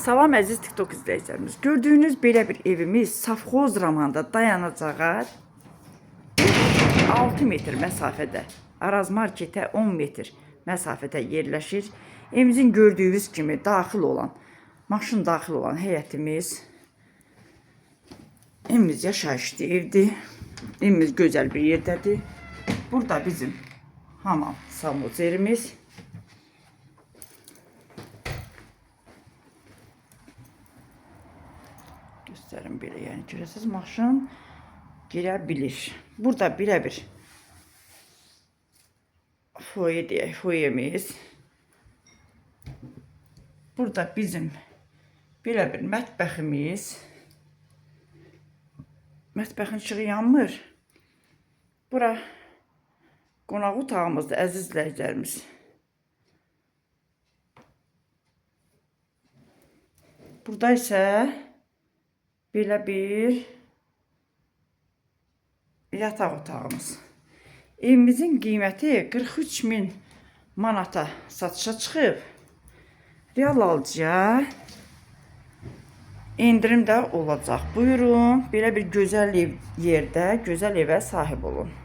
Salam əziz TikTok izləyicilərimiz. Gördüyünüz belə bir evimiz Safxoz Ramanda dayanacağa 6 metr məsafədə, Araz marketə 10 metr məsafədə yerləşir. Evimizin gördüyünüz kimi maşın daxil olan həyətimiz. Evimiz yaşayışlı evdir. Evimiz gözəl bir yerdədir. Burada bizim hamam samocerimiz. Göstərim belə, yəni görəsiz, maşın girə bilir. Burada birebir foye deyək, foyemiz. Burada bizim birebir mətbəximiz. Mətbəxin işığı yanmır. Bura qonaq otağımızdır, əziz izləyicilərimiz. Burada isə belə bir yataq otağımız. Evimizin qiyməti 43.000 manata satışa çıxıb. Real alıcıya indirim də olacaq. Buyurun, belə bir gözəl yerdə gözəl evə sahib olun.